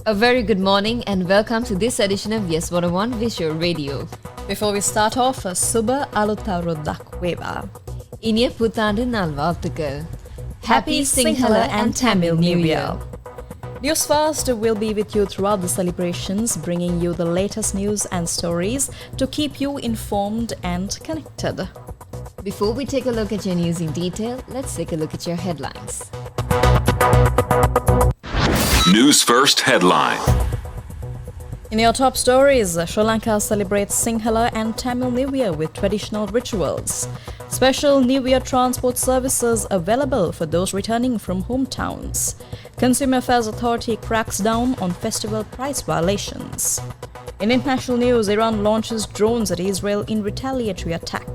A very good morning and welcome to this edition of Yes 101 Visual Radio. Before we start off, Suba Alutarudak Weva. Inia Putandu Nalvaltuka. Happy Sinhala and Tamil New Year. Newsfirst will be with you throughout the celebrations, bringing you the latest news and stories to keep you informed and connected. Before we take a look at your news in detail, let's take a look at your headlines. News First headline. In your top stories, Sri Lanka celebrates Sinhala and Tamil New Year with traditional rituals. Special New Year transport services available for those returning from hometowns. Consumer Affairs Authority cracks down on festival price violations. In international news, Iran launches drones at Israel in retaliatory attack.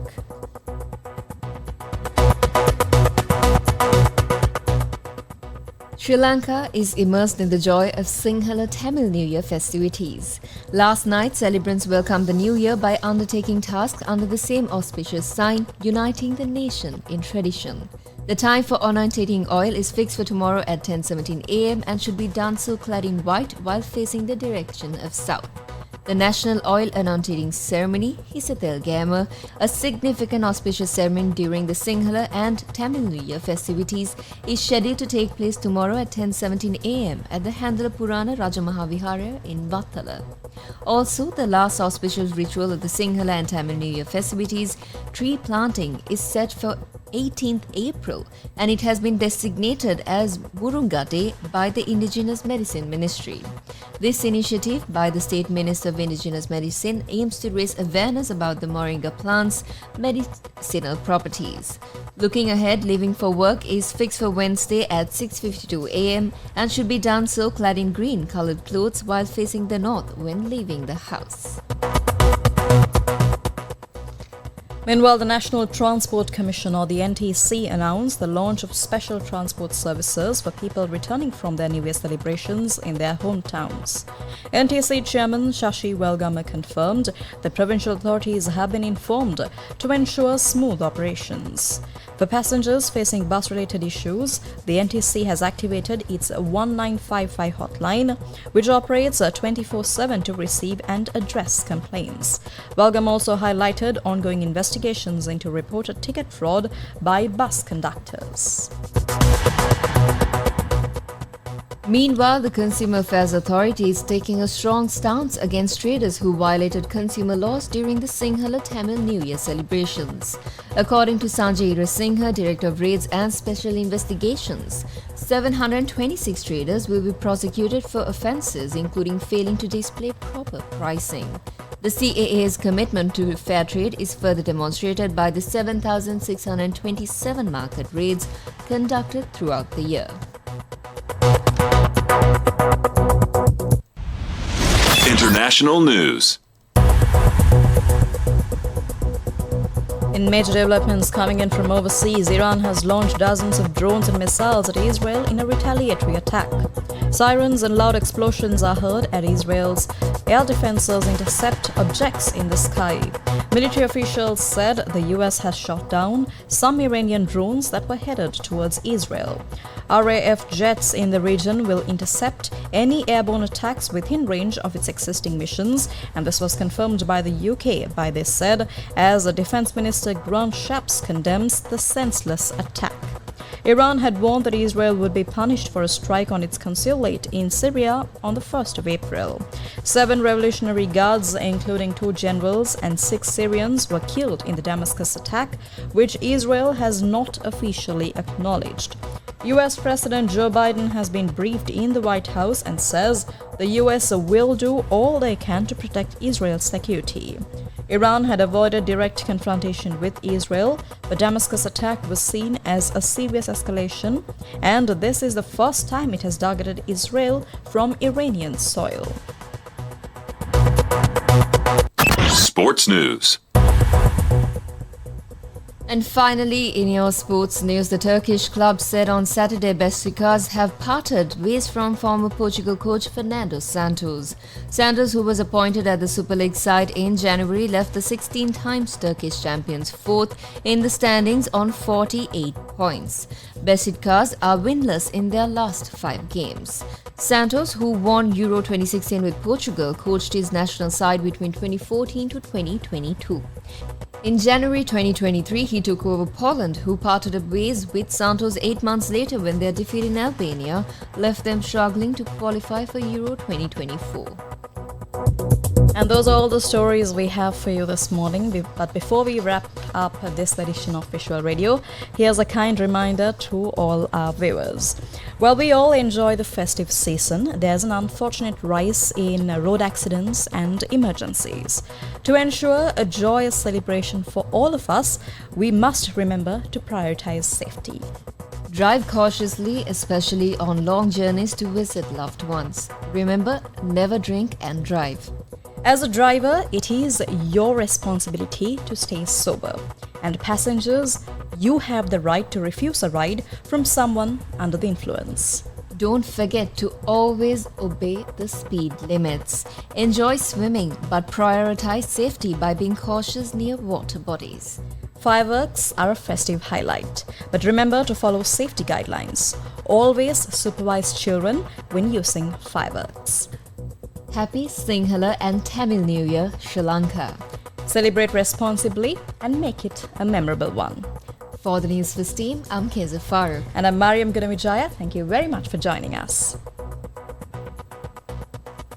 Sri Lanka is immersed in the joy of Sinhala-Tamil New Year festivities. Last night, celebrants welcomed the New Year by undertaking tasks under the same auspicious sign, uniting the nation in tradition. The time for anointing oil is fixed for tomorrow at 10:17 a.m. and should be done so clad in white while facing the direction of south. The National Oil Anointing Ceremony, Hisatel Gama, a significant auspicious ceremony during the Sinhala and Tamil New Year festivities, is scheduled to take place tomorrow at 10:17 a.m. at the Handala Purana Rajamahavihara in Vattala. Also, the last auspicious ritual of the Sinhala and Tamil New Year festivities, tree planting, is set for 18th April, and it has been designated as Burunga Day by the Indigenous Medicine Ministry. This initiative by the State Minister of Indigenous Medicine aims to raise awareness about the moringa plant's medicinal properties. Looking ahead, leaving for work is fixed for Wednesday at 6:52 a.m. and should be done so clad in green-colored clothes while facing the north when leaving the house. Meanwhile, the National Transport Commission, or the NTC, announced the launch of special transport services for people returning from their New Year celebrations in their hometowns. NTC Chairman Shashi Welgama confirmed that provincial authorities have been informed to ensure smooth operations. For passengers facing bus-related issues, the NTC has activated its 1955 hotline, which operates 24/7 to receive and address complaints. Welgama also highlighted ongoing investigations into reported ticket fraud by bus conductors. Meanwhile, the Consumer Affairs Authority is taking a strong stance against traders who violated consumer laws during the Sinhala-Tamil New Year celebrations. According to Sanjay Singha, Director of Raids and Special Investigations, 726 traders will be prosecuted for offences including failing to display proper pricing. The CAA's commitment to fair trade is further demonstrated by the 7,627 market raids conducted throughout the year. International news. In major developments coming in from overseas, Iran has launched dozens of drones and missiles at Israel in a retaliatory attack. Sirens and loud explosions are heard as Israel's air defenses intercept objects in the sky. Military officials said the US has shot down some Iranian drones that were headed towards Israel. RAF jets in the region will intercept any airborne attacks within range of its existing missions, and this was confirmed by the UK, by this said, as Defense Minister Grant Shapps condemns the senseless attack. Iran had warned that Israel would be punished for a strike on its consulate in Syria on the 1st of April. 7 Revolutionary Guards, including 2 generals and 6 Syrians, were killed in the Damascus attack, which Israel has not officially acknowledged. US President Joe Biden has been briefed in the White House and says the US will do all they can to protect Israel's security. Iran had avoided direct confrontation with Israel. The Damascus attack was seen as a serious escalation, and this is the first time it has targeted Israel from Iranian soil. Sports news. And finally, in your sports news, the Turkish club said on Saturday Beşiktaş have parted ways from former Portugal coach Fernando Santos. Santos, who was appointed at the Super League side in January, left the 16 times Turkish champions fourth in the standings on 48 points. Besiktas are winless in their last 5 games. Santos, who won Euro 2016 with Portugal, coached his national side between 2014 to 2022. In January 2023, he took over Poland, who parted ways with Santos 8 months later when their defeat in Albania left them struggling to qualify for Euro 2024. And those are all the stories we have for you this morning. But before we wrap up this edition of Visual Radio, here's a kind reminder to all our viewers. While we all enjoy the festive season, there's an unfortunate rise in road accidents and emergencies. To ensure a joyous celebration for all of us, we must remember to prioritize safety. Drive cautiously, especially on long journeys to visit loved ones. Remember, never drink and drive. As a driver, it is your responsibility to stay sober. And passengers, you have the right to refuse a ride from someone under the influence. Don't forget to always obey the speed limits. Enjoy swimming, but prioritize safety by being cautious near water bodies. Fireworks are a festive highlight, but remember to follow safety guidelines. Always supervise children when using fireworks. Happy Sinhala and Tamil New Year, Sri Lanka. Celebrate responsibly and make it a memorable one. For the Newsfirst team, I'm Keza Farooq. And I'm Mariam Gunamijaya. Thank you very much for joining us.